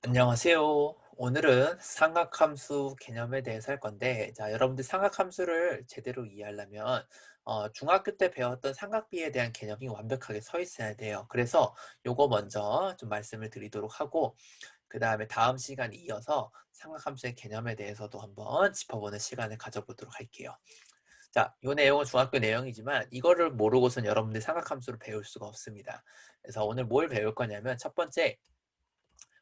안녕하세요. 오늘은 삼각함수 개념에 대해서 할 건데, 자, 여러분들 삼각함수를 제대로 이해하려면 중학교 때 배웠던 삼각비에 대한 개념이 완벽하게 서 있어야 돼요. 그래서 요거 먼저 좀 말씀을 드리도록 하고, 그 다음에 다음 시간에 이어서 삼각함수의 개념에 대해서도 한번 짚어보는 시간을 가져보도록 할게요. 자, 이 내용은 중학교 내용이지만 이거를 모르고선 여러분들 삼각함수를 배울 수가 없습니다. 그래서 오늘 뭘 배울 거냐면 첫 번째,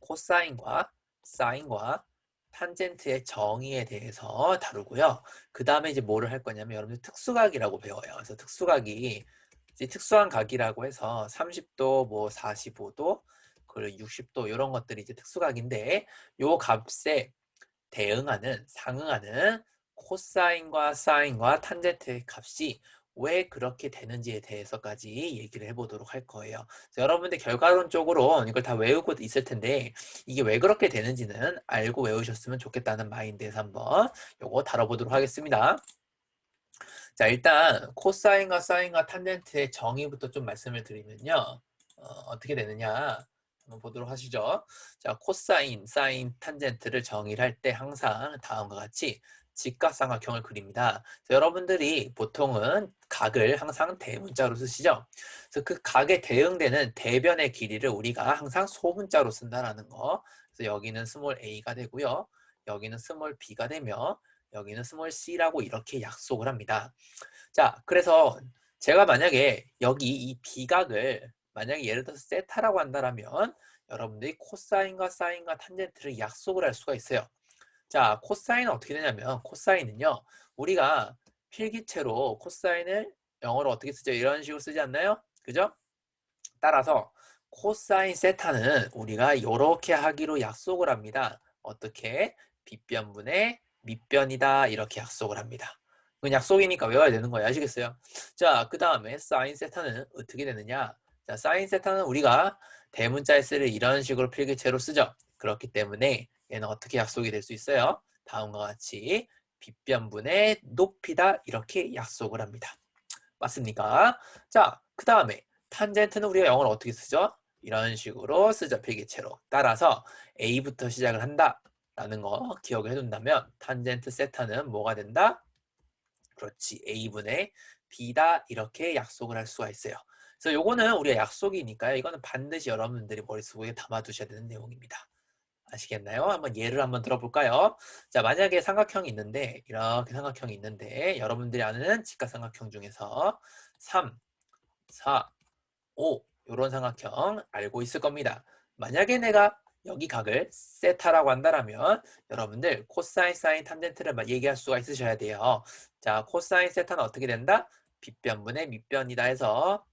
코사인과 사인과 탄젠트의 정의에 대해서 다루고요. 그 다음에 이제 뭐를 할 거냐면 여러분들 특수각이라고 배워요. 그래서 특수각이 이제 특수한 각이라고 해서 30도, 뭐 45도, 그리고 60도 이런 것들이 이제 특수각인데 요 값에 대응하는 상응하는 코사인과 사인과 탄젠트의 값이 왜 그렇게 되는지에 대해서까지 얘기를 해보도록 할 거예요. 그래서 여러분들 결과론적으로 이걸 다 외우고 있을 텐데 이게 왜 그렇게 되는지는 알고 외우셨으면 좋겠다는 마인드에서 한번 요거 다뤄보도록 하겠습니다. 자, 일단 코사인과 사인과 탄젠트의 정의부터 좀 말씀을 드리면요. 어떻게 되느냐 한번 보도록 하시죠. 자, 코사인, 사인, 탄젠트를 정의를 할 때 항상 다음과 같이 직각삼각형을 그립니다. 그래서 여러분들이 보통은 각을 항상 대문자로 쓰시죠. 그래서 그 각에 대응되는 대변의 길이를 우리가 항상 소문자로 쓴다라는 거. 그래서 여기는 스몰 a가 되고요. 여기는 스몰 b가 되며 여기는 스몰 c라고 이렇게 약속을 합니다. 자, 그래서 제가 만약에 여기 이 비각을 만약에 예를 들어서 세타라고 한다면 여러분들이 코사인과 사인과 탄젠트를 약속을 할 수가 있어요. 자, 코사인은 어떻게 되냐면 코사인은요. 우리가 필기체로 코사인을 영어로 어떻게 쓰죠? 이런 식으로 쓰지 않나요? 그죠? 따라서 코사인 세타는 우리가 이렇게 하기로 약속을 합니다. 어떻게? 빗변분의 밑변이다 이렇게 약속을 합니다. 그건 약속이니까 외워야 되는 거예요. 아시겠어요? 자, 그 다음에 사인 세타는 어떻게 되느냐? 자, 사인 세타는 우리가 대문자에 쓰를 이런 식으로 필기체로 쓰죠. 그렇기 때문에 얘는 어떻게 약속이 될 수 있어요? 다음과 같이 빗변분의 높이다 이렇게 약속을 합니다. 맞습니까? 자, 그 다음에 탄젠트는 우리가 영어로 어떻게 쓰죠? 이런 식으로 쓰죠. 필기체로. 따라서 A부터 시작을 한다 라는 거 기억을 해둔다면 탄젠트 세타는 뭐가 된다? 그렇지. A분의 B다 이렇게 약속을 할 수가 있어요. 그래서 요거는 우리가 약속이니까요. 이거는 반드시 여러분들이 머릿속에 담아두셔야 되는 내용입니다. 아시겠나요? 한번 예를 한번 들어볼까요? 자, 만약에 삼각형이 있는데 이렇게 삼각형이 있는데 여러분들이 아는 직각삼각형 중에서 3, 4, 5 이런 삼각형 알고 있을 겁니다. 만약에 내가 여기 각을 세타라고 한다면 여러분들 코사인, 사인, 탄젠트를 얘기할 수가 있으셔야 돼요. 자, 코사인 세타는 어떻게 된다? 빗변분의 밑변이다 해서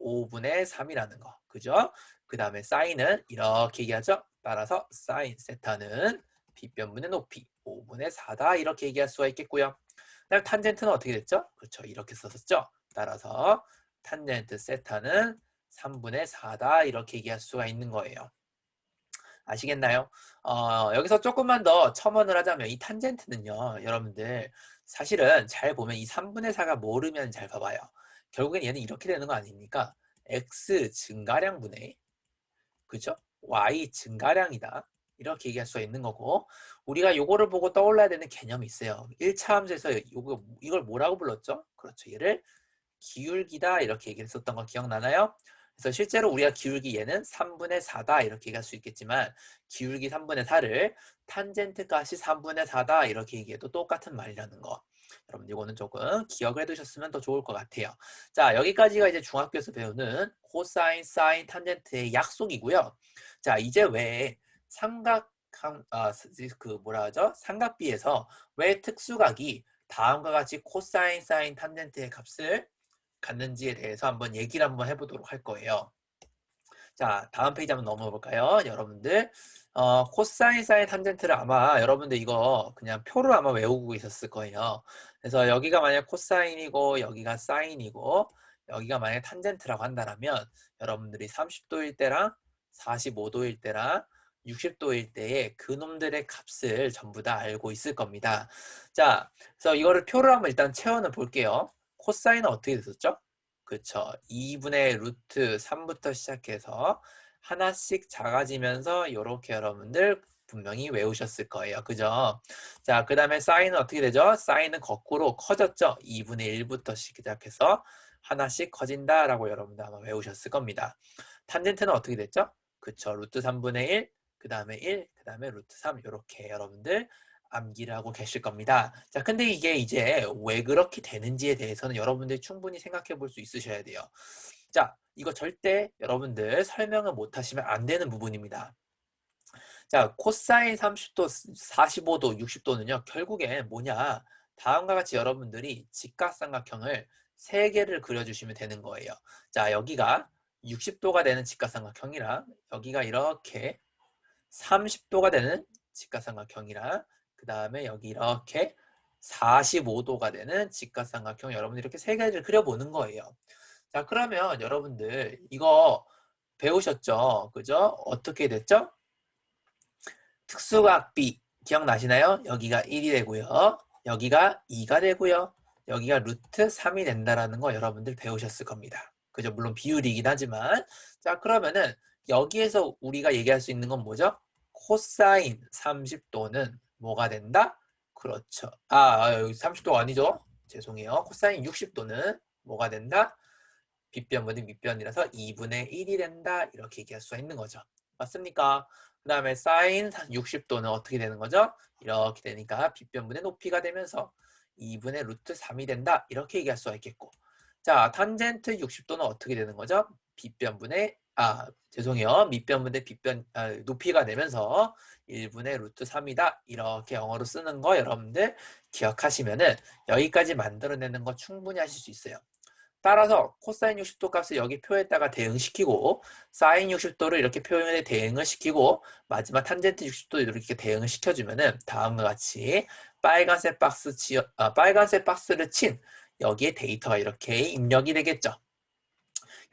5분의 3이라는 거. 그죠? 그 다음에 사인은 이렇게 얘기하죠. 따라서 사인 세타는 빗변분의 높이 5분의 4다 이렇게 얘기할 수가 있겠고요. 그다음 탄젠트는 어떻게 됐죠? 그렇죠. 이렇게 썼었죠. 따라서 탄젠트 세타는 3분의 4다 이렇게 얘기할 수가 있는 거예요. 아시겠나요? 여기서 조금만 더 첨언을 하자면 이 탄젠트는요. 여러분들 사실은 잘 보면 이 3분의 4가 모르면 잘 봐봐요. 결국엔 얘는 이렇게 되는 거 아닙니까? x 증가량분의 그죠? y 증가량이다. 이렇게 얘기할 수가 있는 거고 우리가 요거를 보고 떠올라야 되는 개념이 있어요. 1차 함수에서 이걸 뭐라고 불렀죠? 그렇죠. 얘를 기울기다 이렇게 얘기를 했었던 거 기억나나요? 그래서 실제로 우리가 기울기 얘는 3분의 4다 이렇게 얘기할 수 있겠지만 기울기 3분의 4를 탄젠트 값이 3분의 4다 이렇게 얘기해도 똑같은 말이라는 거. 여러분 이거는 조금 기억을 해두셨으면 더 좋을 것 같아요. 자, 여기까지가 이제 중학교에서 배우는 코사인, 사인, 탄젠트의 약속이고요. 자, 이제 왜 그 뭐라 하죠? 삼각비에서 왜 특수각이 다음과 같이 코사인, 사인, 탄젠트의 값을 갖는지에 대해서 한번 얘기를 한번 해보도록 할 거예요. 자, 다음 페이지 한번 넘어가 볼까요? 여러분들 코사인, 사인, 탄젠트를 아마 여러분들 이거 그냥 표를 아마 외우고 있었을 거예요. 그래서 여기가 만약 코사인이고 여기가 사인이고 여기가 만약 탄젠트라고 한다면 여러분들이 30도일 때랑 45도일 때랑 60도일 때에 그놈들의 값을 전부 다 알고 있을 겁니다. 자, 그래서 이거를 표를 한번 일단 채워는 볼게요. 코사인은 어떻게 됐었죠? 그쵸. 2분의 루트 3부터 시작해서 하나씩 작아지면서 이렇게 여러분들 분명히 외우셨을 거예요. 그죠? 자, 그 다음에 사인은 어떻게 되죠? 사인은 거꾸로 커졌죠? 2분의 1부터 시작해서 하나씩 커진다라고 여러분들 아마 외우셨을 겁니다. 탄젠트는 어떻게 됐죠? 그쵸. 루트 3분의 1, 그 다음에 1, 그 다음에 루트 3 이렇게 여러분들 암기를 하고 계실 겁니다. 자, 근데 이게 이제 왜 그렇게 되는지에 대해서는 여러분들이 충분히 생각해 볼 수 있으셔야 돼요. 자, 이거 절대 여러분들 설명을 못 하시면 안 되는 부분입니다. 자, 코사인 30도, 45도, 60도는요, 결국에 뭐냐? 다음과 같이 여러분들이 직각삼각형을 3개를 그려주시면 되는 거예요. 자, 여기가 60도가 되는 직각삼각형이랑 여기가 이렇게 30도가 되는 직각삼각형이랑 그 다음에 여기 이렇게 45도가 되는 직각삼각형 여러분들 이렇게 3개를 그려보는 거예요. 자, 그러면 여러분들 이거 배우셨죠? 그죠? 어떻게 됐죠? 특수각비 기억나시나요? 여기가 1이 되고요. 여기가 2가 되고요. 여기가 루트 3이 된다라는 거 여러분들 배우셨을 겁니다. 그죠? 물론 비율이긴 하지만. 자, 그러면은 여기에서 우리가 얘기할 수 있는 건 뭐죠? 코사인 30도는 뭐가 된다? 그렇죠. 여기 30도가 아니죠? 죄송해요. 코사인 60도는 뭐가 된다? 빗변분의 밑변이라서 2분의 1이 된다. 이렇게 얘기할 수가 있는 거죠. 맞습니까? 그 다음에 사인 60도는 어떻게 되는 거죠? 이렇게 되니까 빗변분의 높이가 되면서 2분의 루트 3이 된다. 이렇게 얘기할 수가 있겠고. 자, 탄젠트 60도는 어떻게 되는 거죠? 빗변분의 죄송해요. 밑변분의 높이가 되면서 1분의 루트 3이다. 이렇게 영어로 쓰는 거 여러분들 기억하시면은 여기까지 만들어내는 거 충분히 하실 수 있어요. 따라서 코사인 60도 값을 여기 표에다가 대응시키고 사인 60도를 이렇게 표현에 대응을 시키고 마지막 탄젠트 60도 이렇게 대응을 시켜주면은 다음과 같이 빨간색 박스를 친 여기에 데이터가 이렇게 입력이 되겠죠.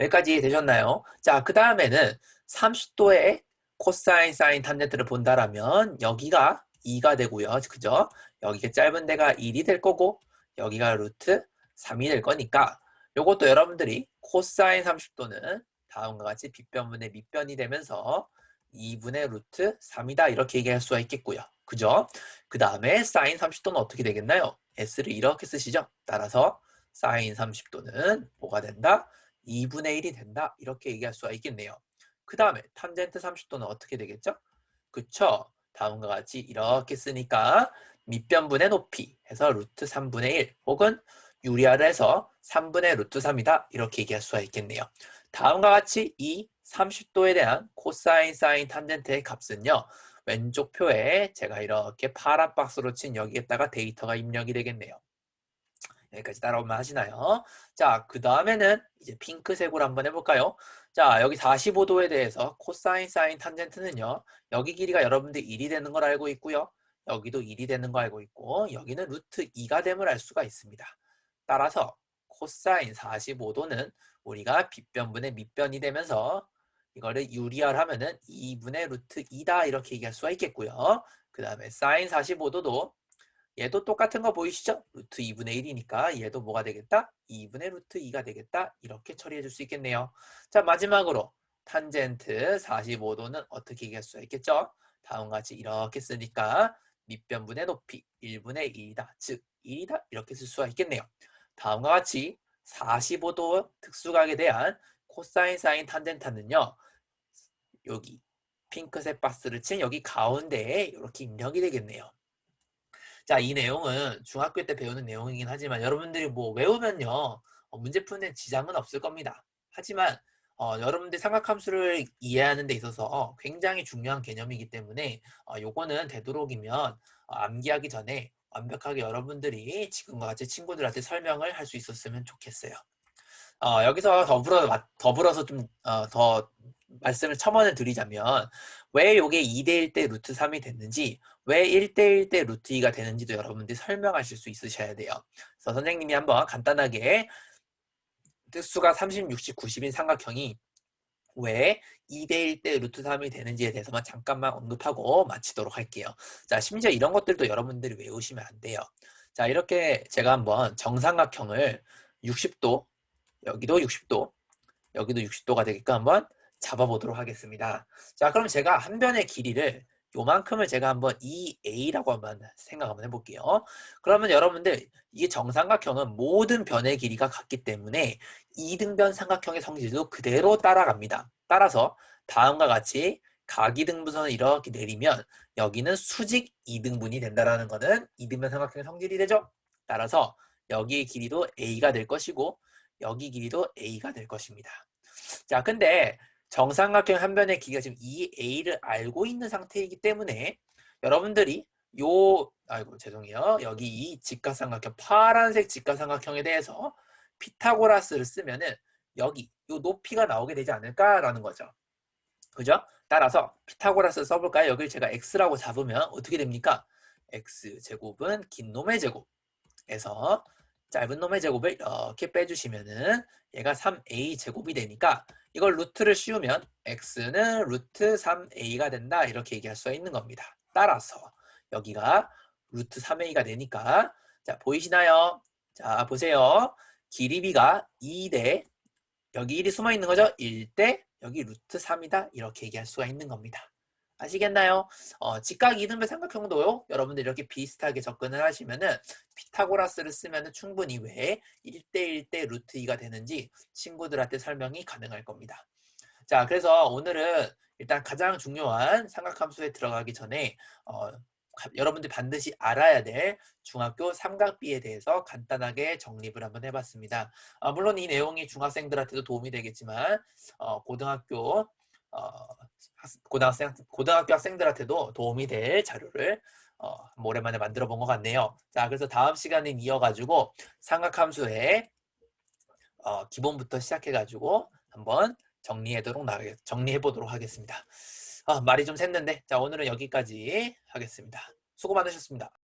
여기까지 되셨나요? 자, 그 다음에는 30도의 코사인 사인 탄젠트를 본다라면 여기가 2가 되고요. 그죠? 여기가 짧은 데가 1이 될 거고 여기가 루트 3이 될 거니까 요것도 여러분들이 코사인 30도는 다음과 같이 빗변분의 밑변이 되면서 2분의 루트 3이다 이렇게 얘기할 수가 있겠고요. 그죠? 그 다음에 사인 30도는 어떻게 되겠나요? S를 이렇게 쓰시죠. 따라서 사인 30도는 뭐가 된다? 2분의 1이 된다. 이렇게 얘기할 수가 있겠네요. 그 다음에 탄젠트 30도는 어떻게 되겠죠? 그쵸? 다음과 같이 이렇게 쓰니까 밑변분의 높이 해서 루트 3분의 1 혹은 유리화를 해서 3분의 루트 3이다. 이렇게 얘기할 수가 있겠네요. 다음과 같이 이 30도에 대한 코사인 사인 탄젠트의 값은요. 왼쪽 표에 제가 이렇게 파란 박스로 친 여기에다가 데이터가 입력이 되겠네요. 여기까지 따라오면 하시나요? 자, 그 다음에는 이제 핑크색으로 한번 해볼까요? 자, 여기 45도에 대해서 코사인 사인 탄젠트는요. 여기 길이가 여러분들 1이 되는 걸 알고 있고요. 여기도 1이 되는 거 알고 있고 여기는 루트 2가 됨을 알 수가 있습니다. 따라서 코사인 45도는 우리가 빗변분의 밑변이 되면서 이거를 유리화를 하면은 2분의 루트 2다 이렇게 얘기할 수가 있겠고요. 그 다음에 사인 45도도 얘도 똑같은 거 보이시죠? 루트 2분의 1이니까 얘도 뭐가 되겠다? 2분의 루트 2가 되겠다. 이렇게 처리해 줄 수 있겠네요. 자, 마지막으로 탄젠트 45도는 어떻게 얘기할 수가 있겠죠? 다음과 같이 이렇게 쓰니까 밑변분의 높이 1분의 1이다. 즉 1이다. 이렇게 쓸 수가 있겠네요. 다음과 같이 45도 특수각에 대한 코사인 사인 탄젠트는요. 여기 핑크색 박스를 친 여기 가운데에 이렇게 입력이 되겠네요. 자, 이 내용은 중학교 때 배우는 내용이긴 하지만 여러분들이 뭐 외우면요 문제 푸는 지장은 없을 겁니다. 하지만 여러분들 삼각함수를 이해하는 데 있어서 굉장히 중요한 개념이기 때문에 요거는 되도록이면 암기하기 전에 완벽하게 여러분들이 지금과 같이 친구들한테 설명을 할 수 있었으면 좋겠어요. 여기서 더불어서 좀 더 말씀을 첨언을 드리자면 왜 이게 2대1 때 루트 3이 됐는지 왜 1대1 때 루트 2가 되는지도 여러분들이 설명하실 수 있으셔야 돼요. 그래서 선생님이 한번 간단하게 특수가 30, 60, 90인 삼각형이 왜 2대1 때 루트 3이 되는지에 대해서만 잠깐만 언급하고 마치도록 할게요. 자, 심지어 이런 것들도 여러분들이 외우시면 안 돼요. 자, 이렇게 제가 한번 정삼각형을 60도, 여기도 60도, 여기도 60도가 되게끔 한번 잡아보도록 하겠습니다. 자, 그럼 제가 한 변의 길이를 요만큼을 제가 한번 2a라고 한번 생각 한번 해볼게요. 그러면 여러분들 이게 정삼각형은 모든 변의 길이가 같기 때문에 이등변 삼각형의 성질도 그대로 따라갑니다. 따라서 다음과 같이 각이등분선을 이렇게 내리면 여기는 수직 이등분이 된다는 것은 이등변 삼각형의 성질이 되죠. 따라서 여기의 길이도 a가 될 것이고 여기 길이도 a가 될 것입니다. 자, 근데 정삼각형 한 변의 길이가 지금 2a를 알고 있는 상태이기 때문에 여러분들이 아이고 죄송해요. 여기 이 직각삼각형 파란색 직각삼각형에 대해서 피타고라스를 쓰면은 여기 요 높이가 나오게 되지 않을까라는 거죠. 그죠? 따라서 피타고라스 써볼까요? 여기를 제가 x라고 잡으면 어떻게 됩니까? x 제곱은 긴 놈의 제곱에서 짧은 놈의 제곱을 이렇게 빼주시면은 얘가 3a 제곱이 되니까 이걸 루트를 씌우면 x는 루트 3a가 된다 이렇게 얘기할 수가 있는 겁니다. 따라서 여기가 루트 3a가 되니까 자 보이시나요? 자 보세요. 길이비가 2대 여기 1이 숨어 있는 거죠? 1대 여기 루트 3이다 이렇게 얘기할 수가 있는 겁니다. 아시겠나요? 직각 이등변 삼각형도요. 여러분들 이렇게 비슷하게 접근을 하시면은 피타고라스를 쓰면은 충분히 왜 1대 1대 루트 2가 되는지 친구들한테 설명이 가능할 겁니다. 자, 그래서 오늘은 일단 가장 중요한 삼각함수에 들어가기 전에 여러분들 반드시 알아야 될 중학교 삼각비에 대해서 간단하게 정립을 한번 해봤습니다. 물론 이 내용이 중학생들한테도 도움이 되겠지만 고등학교 학생들한테도 도움이 될 자료를 오랜만에 만들어 본 것 같네요. 자, 그래서 다음 시간에 이어가지고 삼각함수의 기본부터 시작해가지고 한번 정리해 보도록 하겠습니다. 말이 좀 샜는데 자 오늘은 여기까지 하겠습니다. 수고 많으셨습니다.